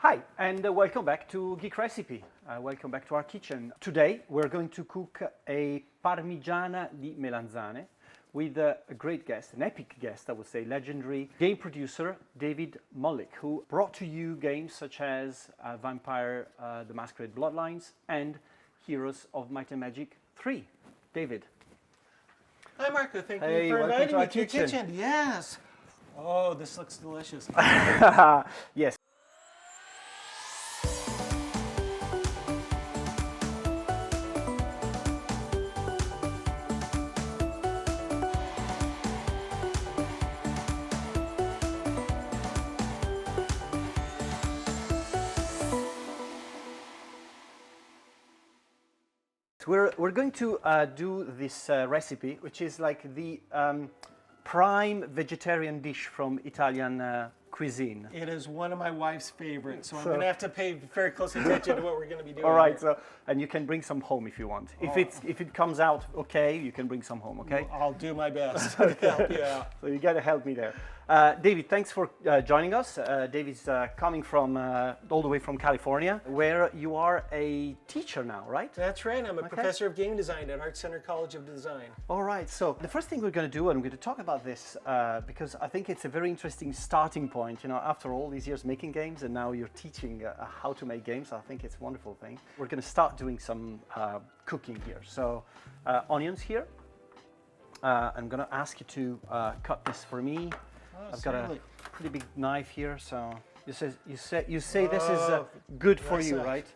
Hi, and welcome back to Geek Recipe. Welcome back to our kitchen. Today we're going to cook a Parmigiana di Melanzane with a great guest, an epic guest, I would say, legendary game producer David Mullich, who brought to you games such as Vampire the Masquerade Bloodlines and Heroes of Might and Magic 3. David. Hi Marco, thank Hey, you for welcome inviting to me our to your kitchen. kitchen. Yes. Oh, this looks delicious. Yes. We're going to do this recipe, which is like the prime vegetarian dish from Italian cuisine. It is one of my wife's favorites, so I'm going to have to pay very close attention to what we're going to be doing. All right, here. and you can bring some home if you want. If it comes out okay, you can bring some home, okay? I'll do my best to help you out. So you got to help me there. David, thanks for joining us. David's coming from all the way from California, where you are a teacher now, right? That's right. I'm a professor of game design at Art Center College of Design. All right. So the first thing we're going to do, and I'm going to talk about this because I think it's a very interesting starting point. You know, after all these years making games, and now you're teaching how to make games. I think it's a wonderful thing. We're going to start doing some cooking here. So onions here. I'm going to ask you to cut this for me. I've got a pretty big knife here, so you say this is good for you, right?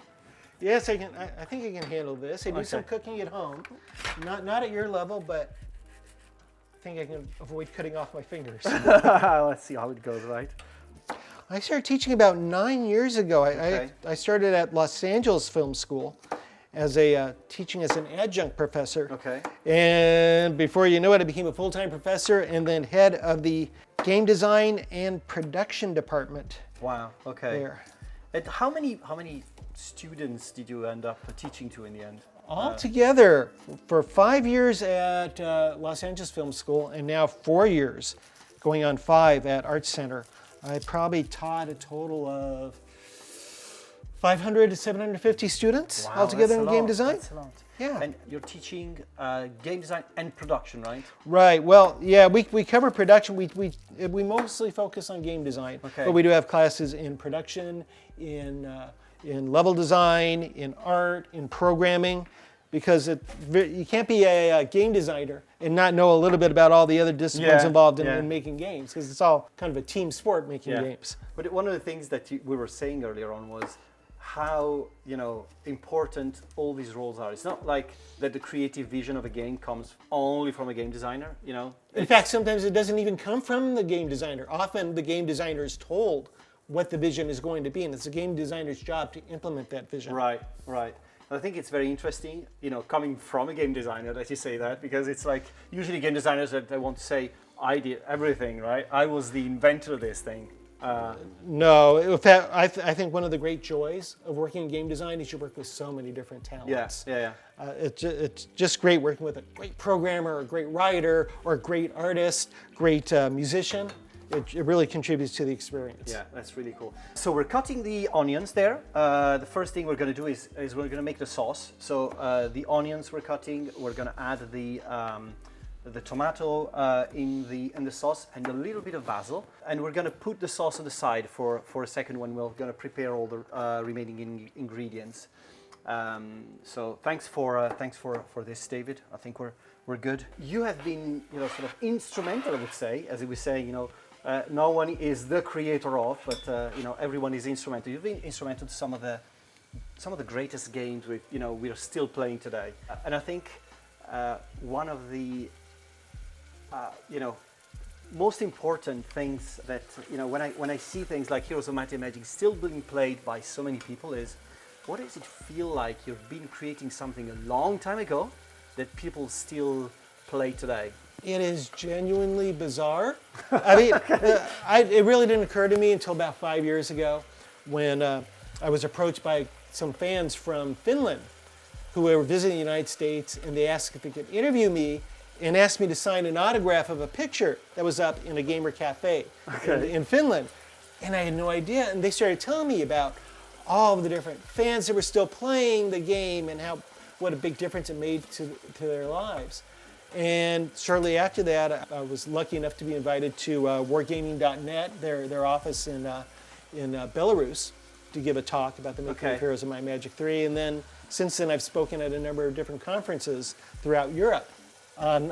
Yes, I can. I think I can handle this. I do some cooking at home, not at your level, but I think I can avoid cutting off my fingers. Let's see how it goes, right? I started teaching about 9 years ago. I started at Los Angeles Film School as teaching as an adjunct professor. Okay. And before you know it, I became a full-time professor and then head of the game design and production department. Wow. Okay. There. And how many students did you end up teaching to in the end? Altogether, for 5 years at Los Angeles Film School and now 4 years, going on 5 at Art Center, I probably taught a total of 500 to 750 students altogether in game design. That's a lot. Yeah. And you're teaching game design and production, right? Right. Well, yeah, we cover production. We mostly focus on game design, but we do have classes in production, in level design, in art, in programming, because you can't be a game designer and not know a little bit about all the other disciplines involved in making games, because it's all kind of a team sport making games. But one of the things that we were saying earlier on was how important all these roles are. It's not like that the creative vision of a game comes only from a game designer. In fact, sometimes it doesn't even come from the game designer. Often the game designer is told what the vision is going to be, and it's the game designer's job to implement that vision. Right. I think it's very interesting, coming from a game designer that you say that, because it's like usually game designers that they want to say, I did everything, right? I was the inventor of this thing. No, in fact, I think one of the great joys of working in game design is you work with so many different talents. Yeah. It's just great working with a great programmer, a great writer, or a great artist, great musician. It really contributes to the experience. Yeah, that's really cool. So we're cutting the onions there. The first thing we're going to do is we're going to make the sauce. So the onions we're cutting, we're going to add the tomato in the sauce and a little bit of basil, and we're going to put the sauce on the side for a second when we're going to prepare all the remaining ingredients. So thanks for this, David. I think we're good. You have been sort of instrumental, I would say, as we say. No one is the creator of, but everyone is instrumental. You've been instrumental to some of the greatest games we are still playing today, and I think one of the most important things that when I see things like Heroes of Might and Magic still being played by so many people is, what does it feel like you've been creating something a long time ago that people still play today? It is genuinely bizarre. I mean, it really didn't occur to me until about 5 years ago when I was approached by some fans from Finland who were visiting the United States, and they asked if they could interview me and asked me to sign an autograph of a picture that was up in a gamer cafe in Finland. And I had no idea. And they started telling me about all of the different fans that were still playing the game and what a big difference it made to their lives. And shortly after that, I was lucky enough to be invited to wargaming.net, their office in Belarus, to give a talk about the making of Heroes of Might and Magic 3. And then since then, I've spoken at a number of different conferences throughout Europe on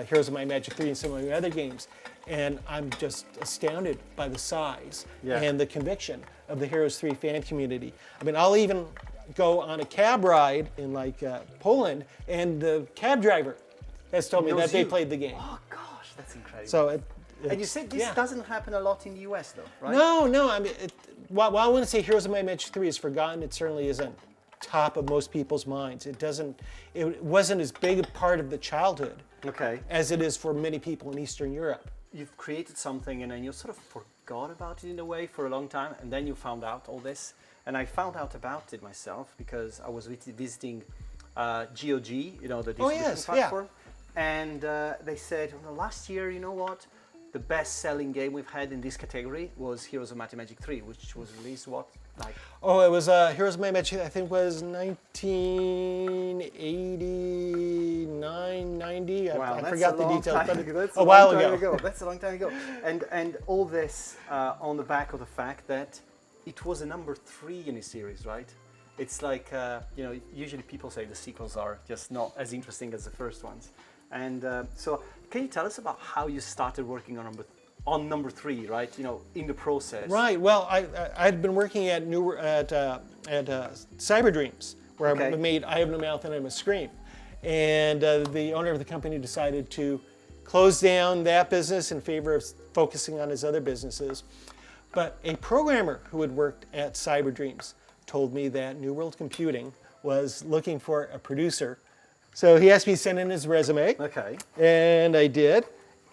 Heroes of Might and Magic 3 and some of my other games. And I'm just astounded by the size and the conviction of the Heroes 3 fan community. I mean, I'll even go on a cab ride in Poland, and the cab driver has told me that they played the game. Oh gosh, that's incredible. So and you said this doesn't happen a lot in the US though, right? No. I mean, while I want to say Heroes of Might and Magic 3 is forgotten, it certainly isn't top of most people's minds. It wasn't as big a part of the childhood as it is for many people in Eastern Europe. You've created something and then you sort of forgot about it in a way for a long time, and then you found out all this. And I found out about it myself because I was visiting GOG, the distribution platform. And they said, last year, you know what? The best-selling game we've had in this category was Heroes of Might and Magic 3, which was released it was Heroes of Might and Magic, I think was 1989, 90. Wow, I forgot the details, but that's a while ago. That's a long time ago. And all this on the back of the fact that it was a number 3 in a series, right? It's like, usually people say the sequels are just not as interesting as the first ones. And so can you tell us about how you started working on number 3, right? In the process. Right. Well, I'd been working at Cyber Dreams, where I made I Have No Mouth and I Must Scream. And the owner of the company decided to close down that business in favor of focusing on his other businesses. But a programmer who had worked at Cyber Dreams told me that New World Computing was looking for a producer. So he asked me to send in his resume. Okay. And I did.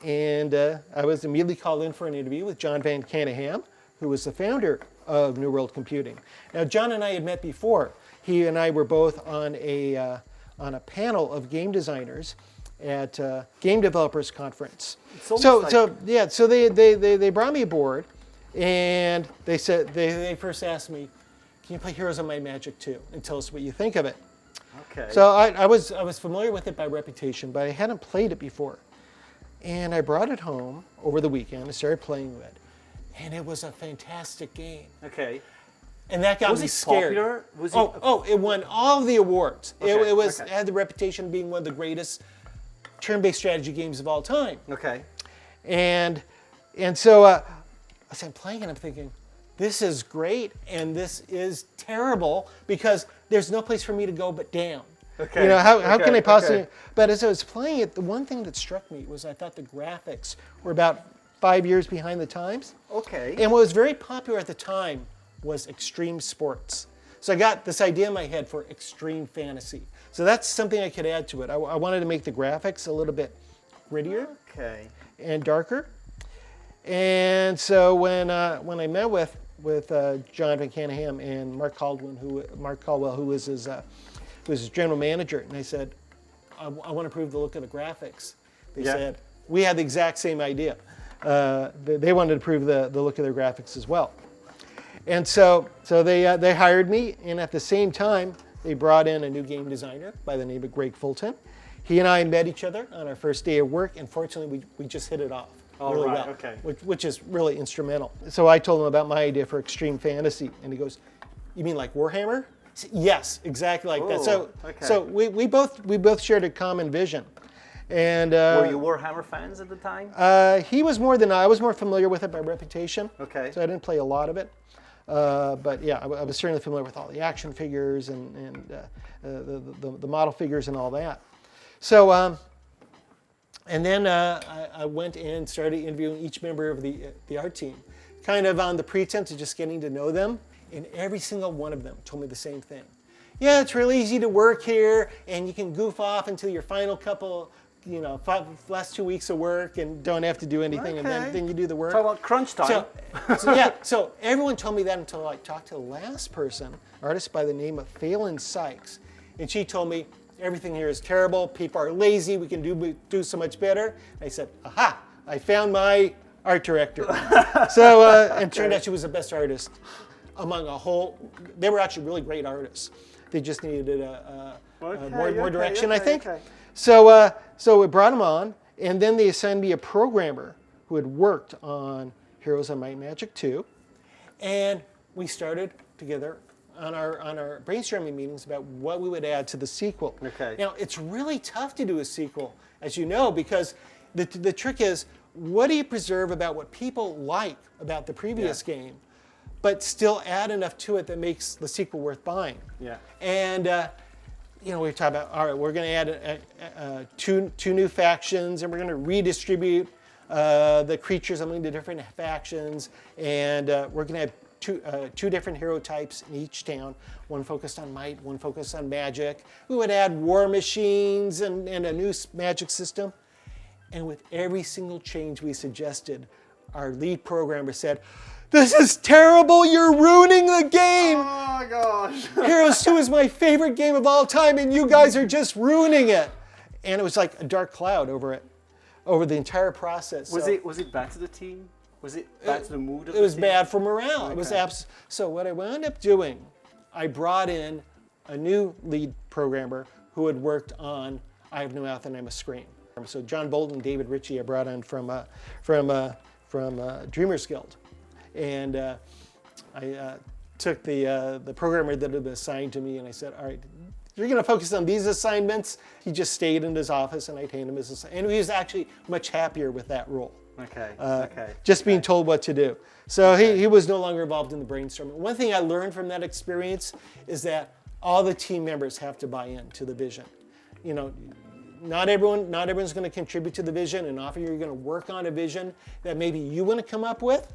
And I was immediately called in for an interview with John Van Caneghem, who was the founder of New World Computing. Now, John and I had met before. He and I were both on a panel of game designers at Game Developers Conference. So they brought me aboard. And they said they first asked me, "Can you play Heroes of Might and Magic 2 and tell us what you think of it?" Okay. So I was familiar with it by reputation, but I hadn't played it before. And I brought it home over the weekend. I started playing with it, and it was a fantastic game. Okay. And that got me scared. Was it popular? It won all of the awards. Okay. It had the reputation of being one of the greatest turn-based strategy games of all time. Okay. And so I started playing and I'm thinking, this is great and this is terrible because there's no place for me to go but down. Okay. How can I possibly? Okay. But as I was playing it, the one thing that struck me was I thought the graphics were about 5 years behind the times. Okay. And what was very popular at the time was extreme sports. So I got this idea in my head for extreme fantasy. So that's something I could add to it. I wanted to make the graphics a little bit grittier and darker. And so when I met with John Van Caneghem and Mark Caldwell, who was his general manager, and I said, I want to improve the look of the graphics. They said, we had the exact same idea. They wanted to improve the look of their graphics as well. And so they hired me, and at the same time, they brought in a new game designer by the name of Greg Fulton. He and I met each other on our first day of work, and fortunately, we just hit it off really well, which is really instrumental. So I told him about my idea for extreme fantasy, and he goes, "You mean like Warhammer?" I said, "Yes, exactly like that." So we both shared a common vision. And were you Warhammer fans at the time? He was more than I was more familiar with it by reputation. Okay. So I didn't play a lot of it. But yeah, I was certainly familiar with all the action figures and the model figures and all that. So, and then I went and started interviewing each member of the art team, kind of on the pretense of just getting to know them. And every single one of them told me the same thing. Yeah, it's really easy to work here, and you can goof off until your final couple, last 2 weeks of work and don't have to do anything, and then you do the work. Talk about crunch time. So everyone told me that until I talked to the last person, artist by the name of Phelan Sykes, and she told me, everything here is terrible, people are lazy, we can do so much better. And I said, aha, I found my art director. So it turned out she was the best artist among a whole. They were actually really great artists. They just needed more direction, I think. Okay. So we brought them on, and then they assigned me a programmer who had worked on Heroes of Might and Magic 2, and we started together on our brainstorming meetings about what we would add to the sequel. Okay. Now, it's really tough to do a sequel, as you know, because the trick is, what do you preserve about what people like about the previous game, but still add enough to it that makes the sequel worth buying? Yeah. And we talked about, all right, we're going to add two new factions, and we're going to redistribute the creatures among the different factions, and we're going to have two different hero types in each town, one focused on might, one focused on magic. We would add war machines and a new magic system. And with every single change we suggested, our lead programmer said, "This is terrible, you're ruining the game. Oh my gosh. Heroes 2 is my favorite game of all time, and you guys are just ruining it." And it was like a dark cloud over the entire process. Was it bad to the team? Was it bad to the mood of the team? It was bad for morale. Okay. It was So what I wound up doing, I brought in a new lead programmer who had worked on I Have No Mouth and I'm a Scream. So John Bolton, David Ritchie, I brought on from Dreamers Guild, and I took the programmer that had been assigned to me, and I said, "All right, you're going to focus on these assignments." He just stayed in his office, and I trained him as assignment, and he was actually much happier with that role. Okay. Just being told what to do. So he was no longer involved in the brainstorming. One thing I learned from that experience is that all the team members have to buy in to the vision. Not everyone's going to contribute to the vision, and often you're going to work on a vision that maybe you want to come up with,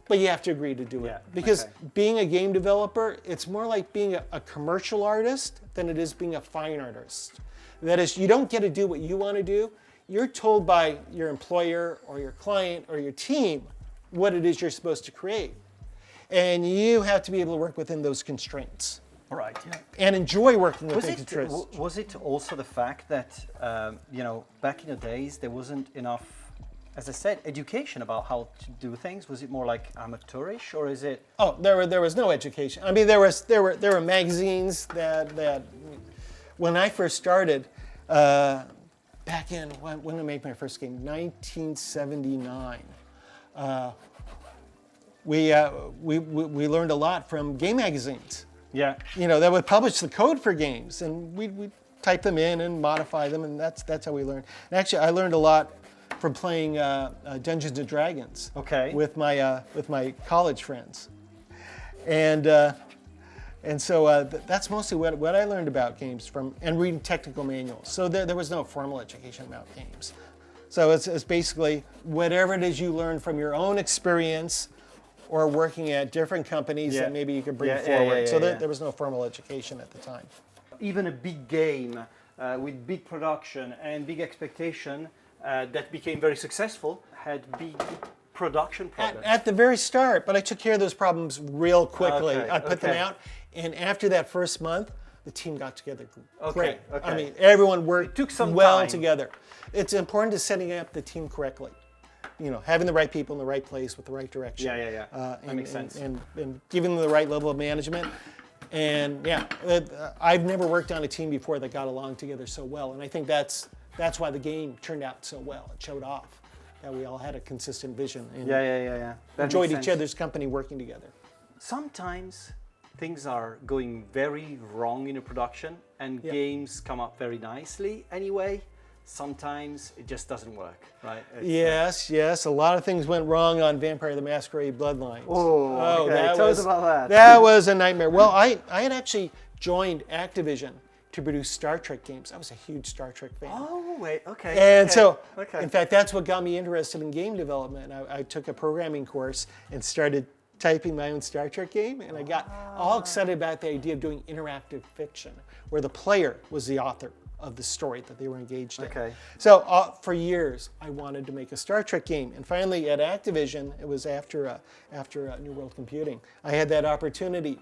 but you have to agree to do it. Because being a game developer, it's more like being a commercial artist than it is being a fine artist. That is, you don't get to do what you want to do. You're told by your employer or your client or your team what it is you're supposed to create. And you have to be able to work within those constraints. Right. Yeah. And enjoy working within constraints. Was it also the fact that, back in the days, there wasn't enough, as I said, education about how to do things? Was it more like amateurish, or is it? Oh, there was no education. I mean, there were magazines that when I first started, back in, when I made my first game, 1979, we learned a lot from game magazines. Yeah. That would publish the code for games, and we'd type them in and modify them, and that's how we learned. And actually, I learned a lot from playing Dungeons and Dragons. Okay. With my college friends, and so that's mostly what I learned about games and reading technical manuals. So there was no formal education about games. So it's basically whatever it is you learn from your own experience, or working at different companies that maybe you could bring forward. So there was no formal education at the time. Even a big game with big production and big expectation that became very successful had big production problems. At the very start, but I took care of those problems real quickly. Okay, I put them out, and after that first month, the team got together great. Okay. I mean, everyone worked It took some well time. together. It's important to setting up the team correctly. Having the right people in the right place with the right direction. That makes sense. And giving them the right level of management. And I've never worked on a team before that got along together so well. And I think that's why the game turned out so well. It showed off that we all had a consistent vision and That enjoyed makes each sense. other's company working together. Sometimes things are going very wrong in a production, and games come up very nicely anyway. Sometimes it just doesn't work, right? Yes. A lot of things went wrong on Vampire the Masquerade Bloodlines. Okay. Tell us about that. That was a nightmare. Well, I had actually joined Activision to produce Star Trek games. I was a huge Star Trek fan. Oh, wait, okay. And so, Okay. in fact, that's what got me interested in game development. I took a programming course and started typing my own Star Trek game, and I got all excited about the idea of doing interactive fiction, where the player was the author of the story that they were engaged in. Okay. So for years, I wanted to make a Star Trek game, and finally at Activision, it was after New World Computing, I had that opportunity.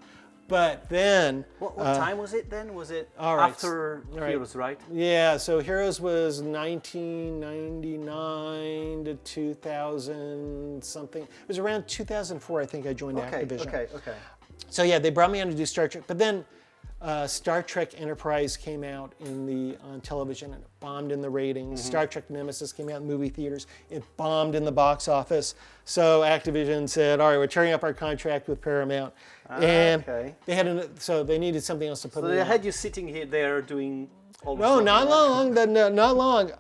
But then... What time was it then? Was it all right, after Heroes, right? Yeah, so Heroes was 1999 to 2000 something. It was around 2004, I think I joined Activision. Okay. So yeah, they brought me on to do Star Trek, but then Star Trek Enterprise came out on television and it bombed in the ratings. Star Trek Nemesis came out in movie theaters. It bombed in the box office. So Activision said, all right, we're tearing up our contract with Paramount. And they needed something else to put So they had you sitting here there doing all the No, stuff, not right? long. Not long.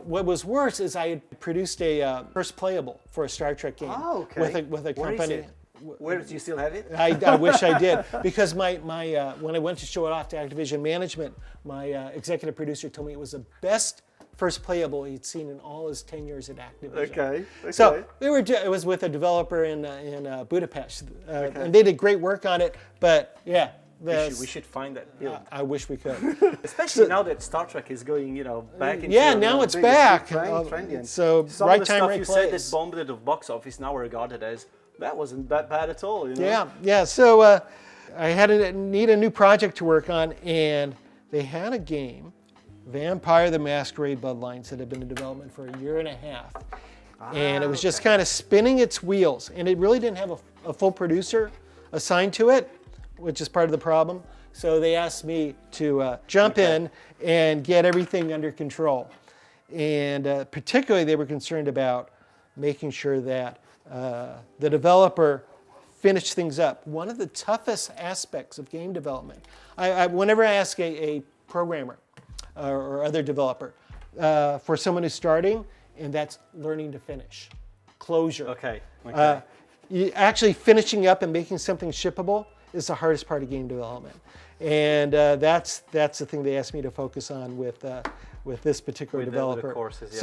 What was worse is I had produced a first playable for a Star Trek game with a company. Where is it? Where do you still have it? I wish I did, because my when I went to show it off to Activision management, my executive producer told me it was the best first playable he'd seen in all his 10 years at Activision. Okay. So it was with a developer in Budapest, and they did great work on it. But yeah, we should find that. I wish we could. Especially now that Star Trek is going, back into. Yeah, now it's back. Trendy. So some right of the time, stuff right you place. said that bombed at the box office now are regarded as that wasn't that bad at all. Yeah. So I had to need a new project to work on, and they had a game, Vampire the Masquerade Bloodlines, that had been in development for a year and a half. And it was just kind of spinning its wheels. And it really didn't have a full producer assigned to it, which is part of the problem. So they asked me to jump in and get everything under control. And particularly they were concerned about making sure that the developer finished things up. One of the toughest aspects of game development, whenever I ask a programmer or other developer for someone who's starting, and that's learning to finish, closure. Okay. Actually finishing up and making something shippable is the hardest part of game development. And that's the thing they asked me to focus on with this particular developer. The courses, yeah.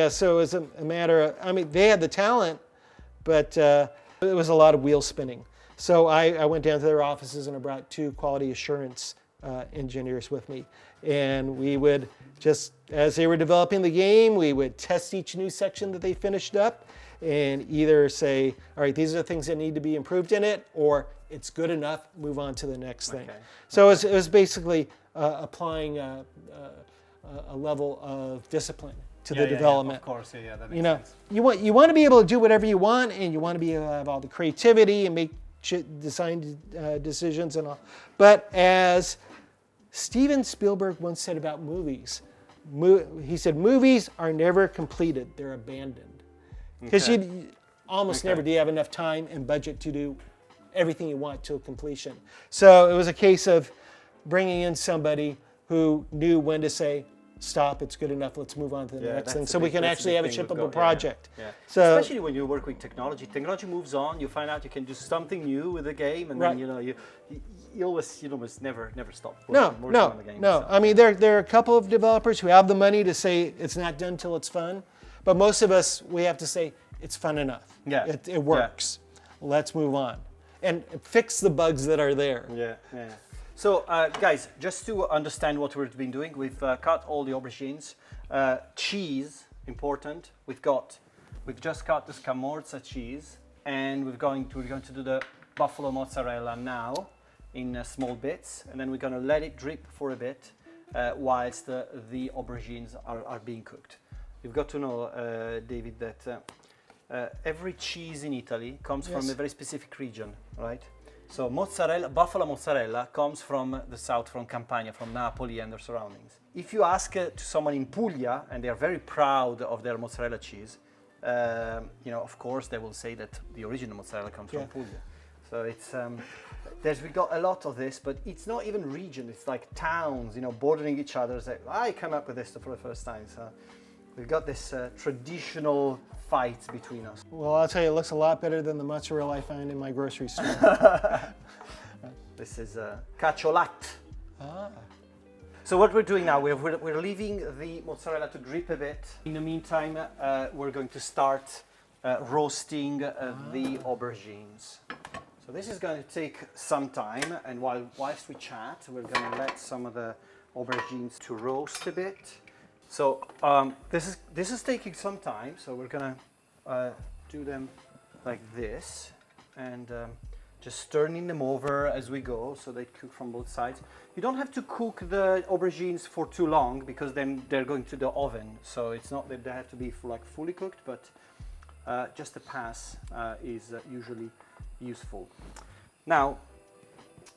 So it was a matter of, they had the talent, but it was a lot of wheel spinning. So I went down to their offices and I brought 2 quality assurance engineers with me. And we would just, as they were developing the game, we would test each new section that they finished up and either say, all right, these are the things that need to be improved in it, or it's good enough, move on to the next thing. So it was basically applying a level of discipline to the development. Of course, that makes sense. You want to be able to do whatever you want, and you want to be able to have all the creativity and make design decisions and all. But as Steven Spielberg once said about movies, he said, movies are never completed, they're abandoned. Because you almost never do you have enough time and budget to do everything you want till completion. So it was a case of bringing in somebody who knew when to say, stop, it's good enough, let's move on to the next thing, so we can actually have a shippable project. So, especially when you work with technology moves on, you find out you can do something new with the game, and then you almost never stop working on the game. No. I mean, there are a couple of developers who have the money to say it's not done till it's fun, but most of us, we have to say it's fun enough. It works. Let's move on and fix the bugs that are there. So, guys, just to understand what we've been doing, we've cut all the aubergines. Cheese, important. We've just cut the scamorza cheese, and we're going to do the buffalo mozzarella now in small bits, and then we're going to let it drip for a bit whilst the aubergines are being cooked. You've got to know, David, that every cheese in Italy comes from a very specific region, right? So buffalo mozzarella comes from the south, from Campania, from Napoli and their surroundings. If you ask to someone in Puglia, and they are very proud of their mozzarella cheese, of course they will say that the original mozzarella comes from Puglia. So it's we've got a lot of this, but it's not even region. It's like towns, bordering each other. It's like, I come up with this for the first time. So we've got this traditional fight between us. Well, I'll tell you, it looks a lot better than the mozzarella I find in my grocery store. This is cacciolat. So what we're doing now, we're leaving the mozzarella to drip a bit. In the meantime, we're going to start roasting the aubergines. So this is going to take some time, and whilst we chat, we're going to let some of the aubergines to roast a bit. So this is taking some time, so we're gonna do them like this, and just turning them over as we go, so they cook from both sides. You don't have to cook the aubergines for too long, because then they're going to the oven. So it's not that they have to be fully cooked, but just a pass is usually useful. Now,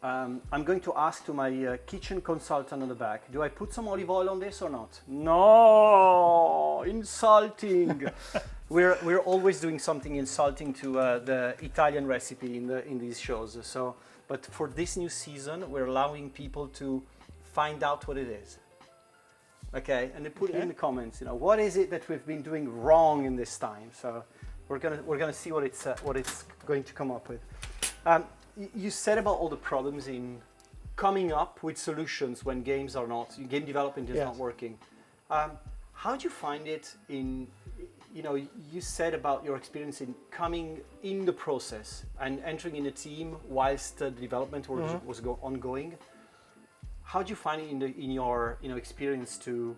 I'm going to ask to my kitchen consultant on the back, do I put some olive oil on this or not? No, insulting. We're always doing something insulting to the Italian recipe in these shows. So, but for this new season, we're allowing people to find out what it is. Okay, and they put it in the comments. What is it that we've been doing wrong in this time? So we're gonna see what it's going to come up with. You said about all the problems in coming up with solutions when game development is not working. How do you find it in, you said about your experience in coming in the process and entering in a team whilst the development was ongoing. How do you find it in your experience to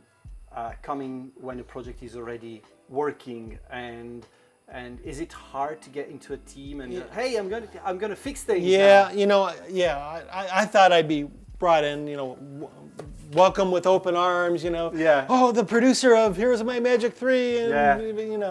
coming when a project is already working, and is it hard to get into a team and hey, I'm gonna fix things? Yeah, now. I thought I'd be brought in, welcome with open arms, Yeah. Oh, the producer of Heroes of Might and Magic 3, and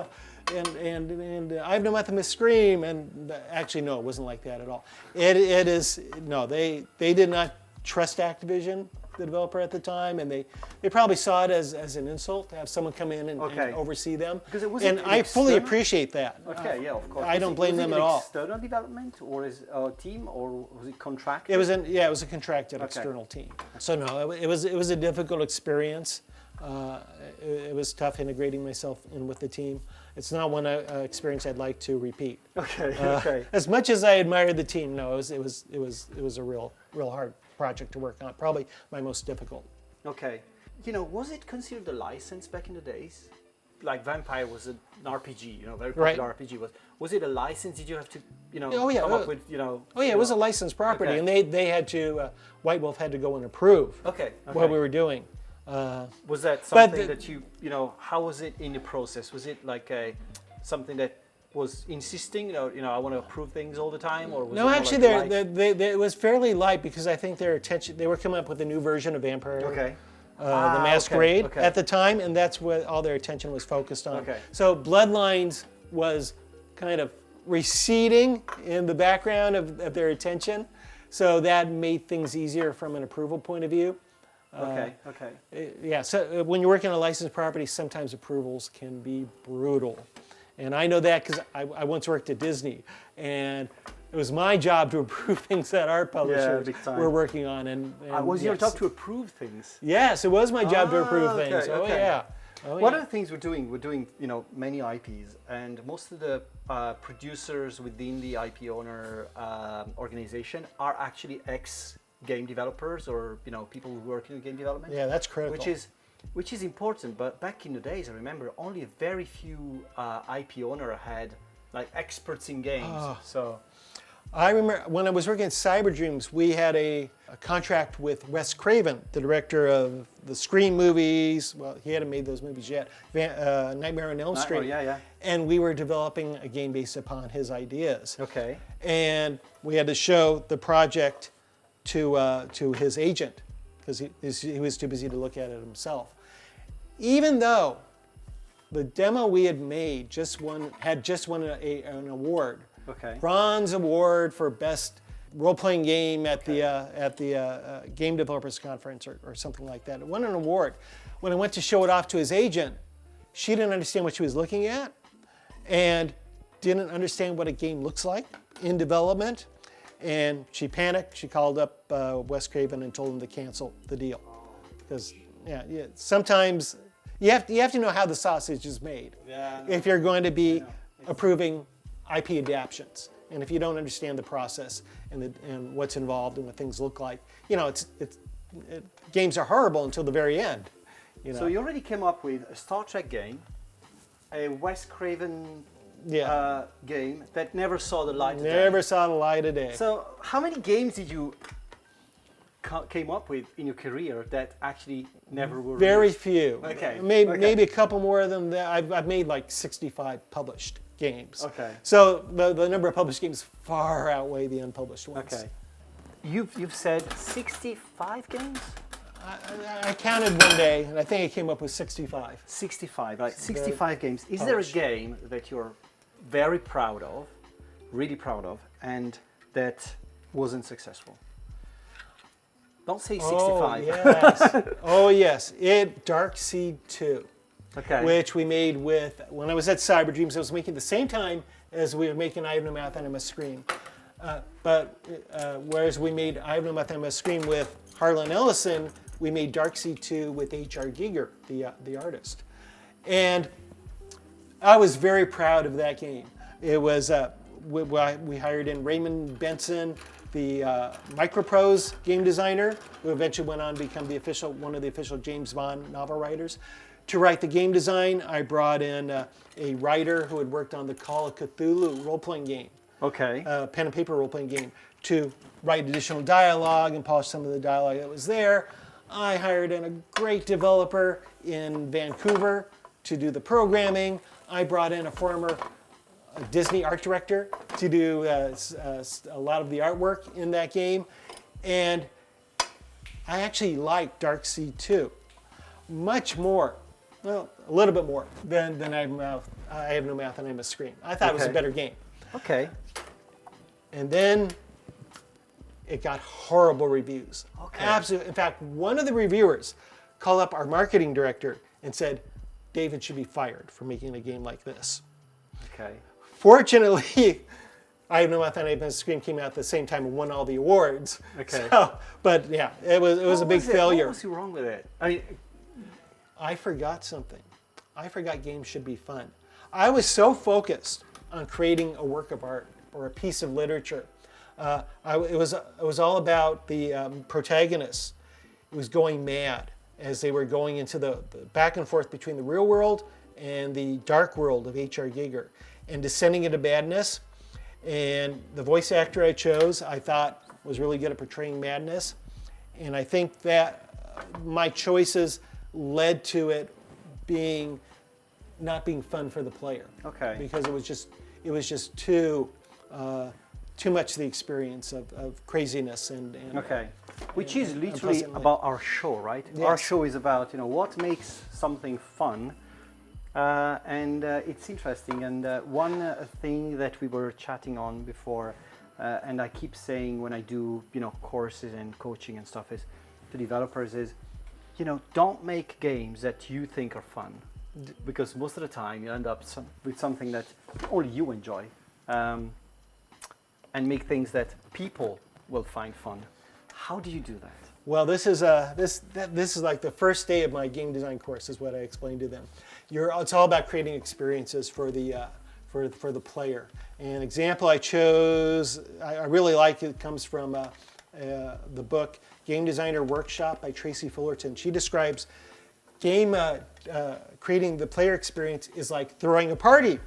and I've no method to scream, and actually no, it wasn't like that at all. It is no, they did not trust Activision, the developer at the time, and they probably saw it as an insult to have someone come in and oversee them. Because it and I fully appreciate that. Okay, yeah, of course. I don't blame them at all. Was it external development, or is a team, or was it contracted? It was a contracted external team. So no, it was a difficult experience. It was tough integrating myself in with the team. It's not one experience I'd like to repeat. Okay. As much as I admired the team, no, it was a real hard project to work on. Probably my most difficult. Okay. Was it considered a license back in the days? Like Vampire was an RPG, very popular RPG. Was it a license? Did you have to, come up with, it was a licensed property, and they had to, White Wolf had to go and approve what we were doing. Was that something that how was it in the process? Was it like something that was insisting, I want to approve things all the time, or was actually, it was fairly light, because I think they were coming up with a new version of Vampire. The Masquerade at the time, and that's what all their attention was focused on. So Bloodlines was kind of receding in the background of their attention, so that made things easier from an approval point of view. So when you're working on a licensed property, sometimes approvals can be brutal. And I know that because I once worked at Disney, and it was my job to approve things that art publishers were working on. And was your job to approve things? Yes, it was my job to approve things. One of the things we're doing, many IPs, and most of the producers within the IP owner organization are actually ex-game developers, or people who work in game development. Yeah, that's critical. Which is important, but back in the days, I remember only a very few IP owner had experts in games. So I remember when I was working at Cyber Dreams, we had a contract with Wes Craven, the director of the Scream movies. Well, he hadn't made those movies yet. Nightmare on Elm Street. And we were developing a game based upon his ideas. Okay. And we had to show the project to his agent, because he was too busy to look at it himself. Even though the demo we had made had just won an award, bronze award for best role-playing game at the Game Developers Conference or something like that. It won an award. When I went to show it off to his agent, she didn't understand what she was looking at, and didn't understand what a game looks like in development. And she panicked. She called up Wes Craven and told him to cancel the deal, because sometimes you have to know how the sausage is made if you're going to be approving IP adaptions, and if you don't understand the process and what's involved and what things look like, games are horrible until the very end. So you already came up with a Star Trek game, a Wes Craven game that never saw the light of day. Never saw the light of day. So how many games did you came up with in your career that actually never were Very released? few. Okay. Maybe a couple more than that. I've made like 65 published. games. Okay. So the number of published games far outweigh the unpublished ones. Okay. You've said 65 games? I counted one day, and I think I came up with 65. 65, right? 65 games. Is there a game that you're very proud of, really proud of, and that wasn't successful? Don't say 65. Oh yes, Dark Seed 2. Okay. Which we made with, when I was at Cyber Dreams, I was making the same time as we were making I Have No Mouth and I Must Scream. Whereas we made I Have No Mouth and I Must Scream with Harlan Ellison, we made Dark Seed 2 with H.R. Giger, the artist. And I was very proud of that game. It was, we hired in Raymond Benson, the Microprose game designer, who eventually went on to become one of the official James Bond novel writers. To write the game design, I brought in a writer who had worked on the Call of Cthulhu role-playing game. Okay. Pen and paper role-playing game, to write additional dialogue and polish some of the dialogue that was there. I hired in a great developer in Vancouver to do the programming. I brought in a former Disney art director to do a lot of the artwork in that game. And I actually liked Dark Seed 2 much more, well, a little bit more than I Have No Mouth and I Must Scream. I thought it was a better game. Okay. And then it got horrible reviews. Okay. Absolutely. In fact, one of the reviewers called up our marketing director and said, David should be fired for making a game like this. Okay. Fortunately, I Have No Mouth and I Must Scream came out at the same time and won all the awards. Okay. So, but yeah, it was a big failure. What was wrong with it? I mean, I forgot something. I forgot games should be fun. I was so focused on creating a work of art or a piece of literature. It was all about the protagonists. It was going mad as they were going into the back and forth between the real world and the dark world of H.R. Giger and descending into madness. And the voice actor I chose, I thought, was really good at portraying madness. And I think that my choices led to it not being fun for the player. Okay. Because it was just too much the experience of craziness and okay. Which is literally unpleasantly. about our show, right? Yes. Our show is about what makes something fun, and it's interesting. And one thing that we were chatting on before, and I keep saying when I do courses and coaching and stuff, is to developers is, don't make games that you think are fun, because most of the time you end up with something that only you enjoy, and make things that people will find fun. How do you do that? Well, this is like the first day of my game design course, is what I explained to them. It's all about creating experiences for the player. An example I chose, I really like it, comes from the book Game Designer Workshop by Tracy Fullerton. She describes creating the player experience is like throwing a party,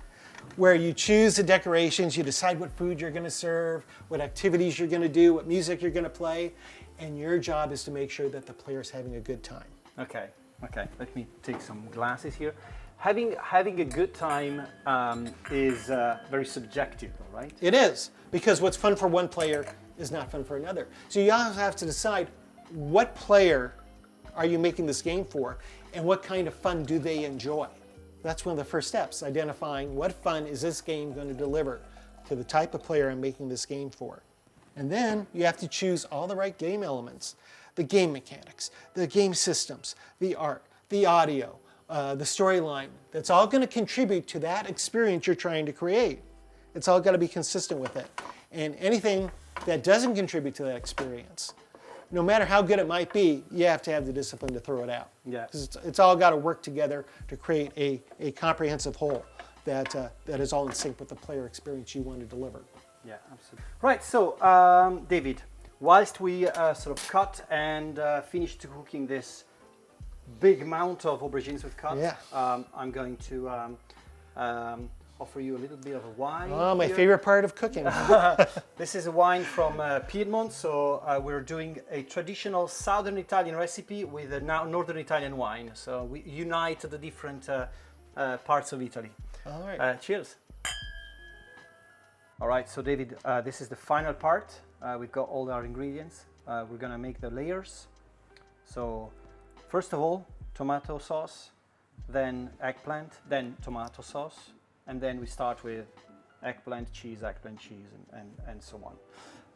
where you choose the decorations, you decide what food you're going to serve, what activities you're going to do, what music you're going to play, and your job is to make sure that the player's having a good time. Okay. Let me take some glasses here. Having a good time is very subjective, right? It is, because what's fun for one player is not fun for another. So you also have to decide what player are you making this game for, and what kind of fun do they enjoy. That's one of the first steps, identifying what fun is this game going to deliver to the type of player I'm making this game for. And then you have to choose all the right game elements, the game mechanics, the game systems, the art, the audio, the storyline. That's all going to contribute to that experience you're trying to create. It's all got to be consistent with it. And anything that doesn't contribute to that experience, no matter how good it might be, you have to have the discipline to throw it out. Yeah. Because it's all got to work together to create a comprehensive whole that is all in sync with the player experience you want to deliver. Yeah, absolutely. Right, so David, whilst we sort of cut and finished cooking this big amount of aubergines we've cut, I'm going to offer you a little bit of a wine. Oh, my favorite part of cooking. This is a wine from Piedmont, so we're doing a traditional southern Italian recipe with a northern Italian wine. So we unite the different parts of Italy. All right. Cheers. All right, so David, this is the final part. We've got all our ingredients. We're gonna make the layers. So first of all, tomato sauce, then eggplant, then tomato sauce, and then we start with eggplant cheese, and so on.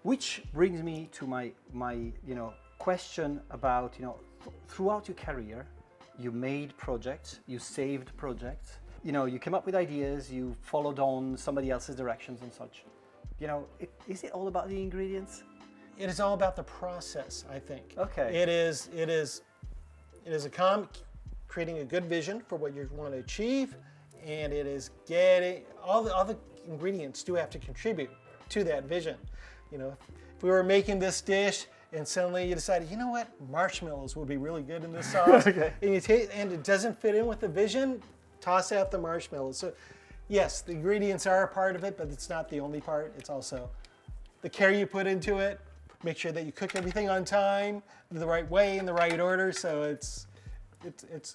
Which brings me to my question about, throughout your career, you made projects, you saved projects, you came up with ideas, you followed on somebody else's directions and such. Is it all about the ingredients? It is all about the process, I think. Okay. It is creating a good vision for what you want to achieve, and it is getting all the ingredients do have to contribute to that vision. If we were making this dish and suddenly you decided, you know what, marshmallows would be really good in this sauce, okay. and it doesn't fit in with the vision, toss out the marshmallows. So yes, the ingredients are a part of it, but it's not the only part. It's also the care you put into it. Make sure that you cook everything on time, the right way, in the right order. So it's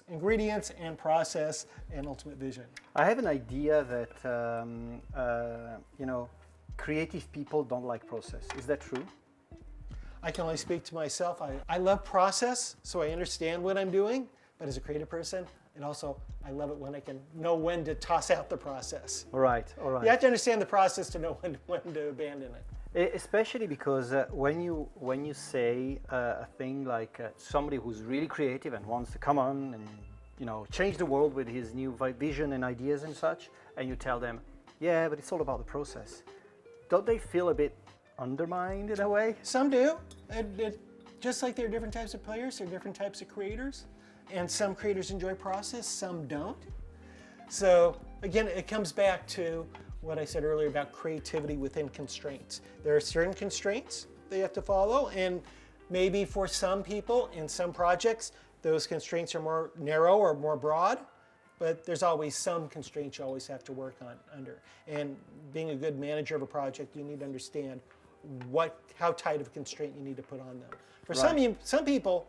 ingredients and process and ultimate vision. I have an idea that creative people don't like process. Is that true? I can only speak to myself. I love process, so I understand what I'm doing. But as a creative person, and also I love it when I can know when to toss out the process. All right. You have to understand the process to know when to abandon it. Especially because when you say a thing like somebody who's really creative and wants to come on and change the world with his new vision and ideas and such, and you tell them, yeah, but it's all about the process. Don't they feel a bit undermined in a way? Some do. Just like there are different types of players, there are different types of creators, and some creators enjoy process, some don't. So again, it comes back to what I said earlier about creativity within constraints. There are certain constraints they have to follow, and maybe for some people in some projects, those constraints are more narrow or more broad, but there's always some constraints you always have to work under. And being a good manager of a project, you need to understand how tight of a constraint you need to put on them. For some people,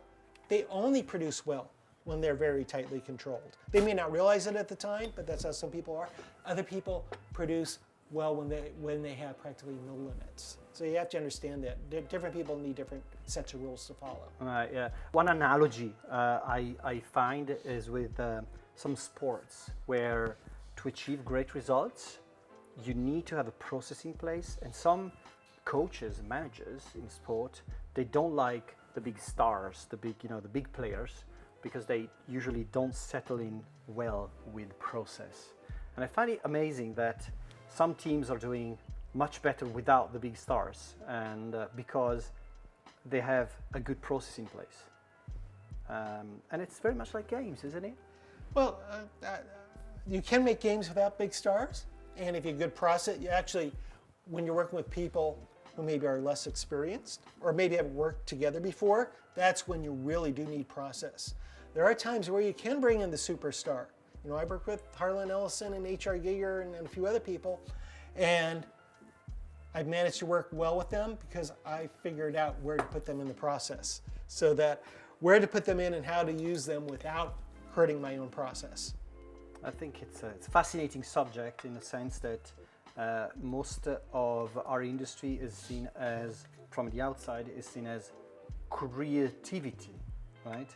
they only produce well when they're very tightly controlled. They may not realize it at the time, but that's how some people are. Other people produce well when they have practically no limits. So you have to understand that different people need different sets of rules to follow. Right. Yeah. One analogy I find is with some sports where to achieve great results, you need to have a process in place, and some coaches, managers in sport, they don't like the big stars, the big players, because they usually don't settle in well with process. And I find it amazing that some teams are doing much better without the big stars, and because they have a good process in place. And it's very much like games, isn't it? Well, you can make games without big stars, and if you have good process, you actually, when you're working with people who maybe are less experienced or maybe haven't worked together before, that's when you really do need process. There are times where you can bring in the superstar. I work with Harlan Ellison and H.R. Giger and a few other people, and I've managed to work well with them because I figured out where to put them in the process, so that where to put them in and how to use them without hurting my own process. I think it's a fascinating subject in the sense that most of our industry is seen as, from the outside, is seen as creativity, right?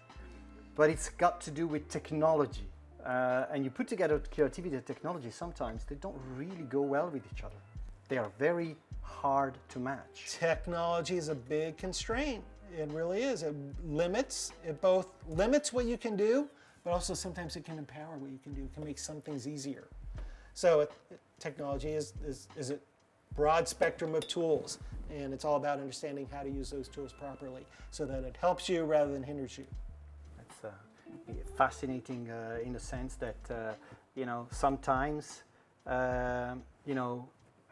But it's got to do with technology. And you put together creativity and technology, sometimes they don't really go well with each other. They are very hard to match. Technology is a big constraint. It really is. It both limits what you can do, but also sometimes it can empower what you can do. It can make some things easier. So technology is a broad spectrum of tools, and it's all about understanding how to use those tools properly so that it helps you rather than hinders you. That's fascinating in the sense that, sometimes,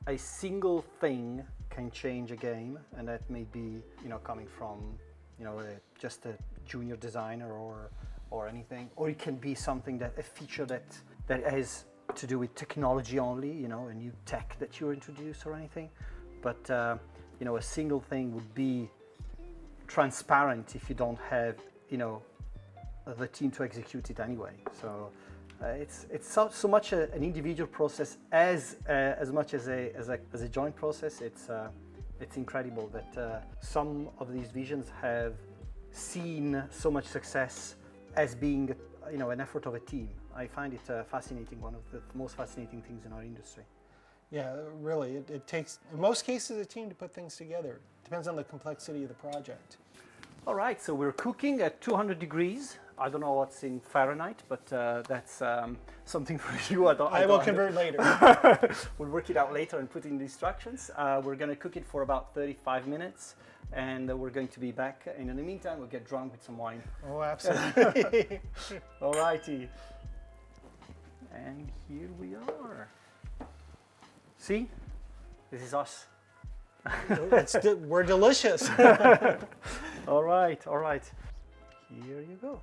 a single thing can change a game, and that may be, coming from, just a junior designer or anything, or it can be something a feature that has to do with technology only, a new tech that you introduce or anything. But, a single thing would be transparent if you don't have, the team to execute it anyway. So it's so much an individual process as much as a joint process. It's incredible that some of these visions have seen so much success as being an effort of a team. I find it fascinating, one of the most fascinating things in our industry. Yeah, really, it takes, in most cases, a team to put things together. Depends on the complexity of the project. All right, so we're cooking at 200 degrees. I don't know what's in Fahrenheit, but that's something for you. I will convert later. We'll work it out later and put in the instructions. We're going to cook it for about 35 minutes, and we're going to be back. And in the meantime, we'll get drunk with some wine. Oh, absolutely. All righty. And here we are. See? This is us. We're delicious. All right, all right. Here you go.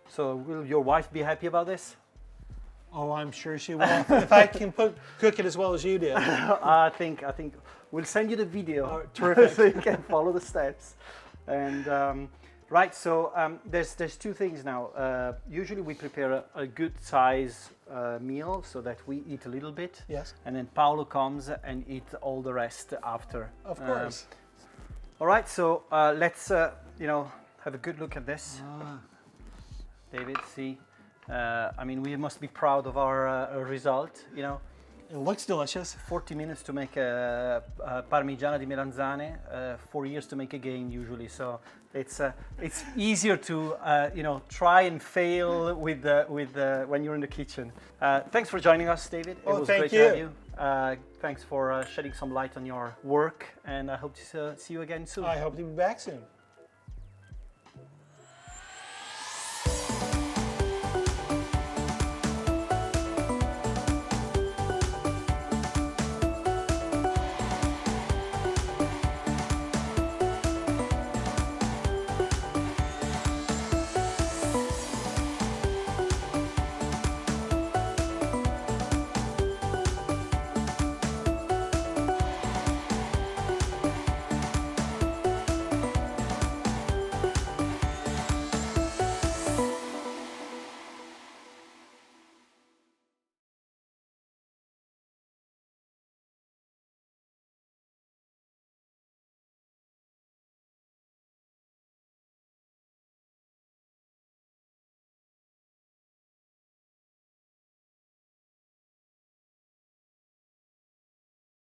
So will your wife be happy about this? Oh, I'm sure she will. If I can cook it as well as you did. I think we'll send you the video. Oh, terrific. So you can follow the steps. And right, so there's two things now. Usually we prepare a good size meal so that we eat a little bit. Yes. And then Paolo comes and eat all the rest after. Of course. All right, so let's have a good look at this. David, see. I mean, we must be proud of our result. It looks delicious. 40 minutes to make a Parmigiana di Melanzane, 4 years to make a game usually. So it's easier to try and fail with when you're in the kitchen. Thanks for joining us, David. It was great to have you. Thanks for shedding some light on your work, and I hope to see you again soon. I hope to be back soon.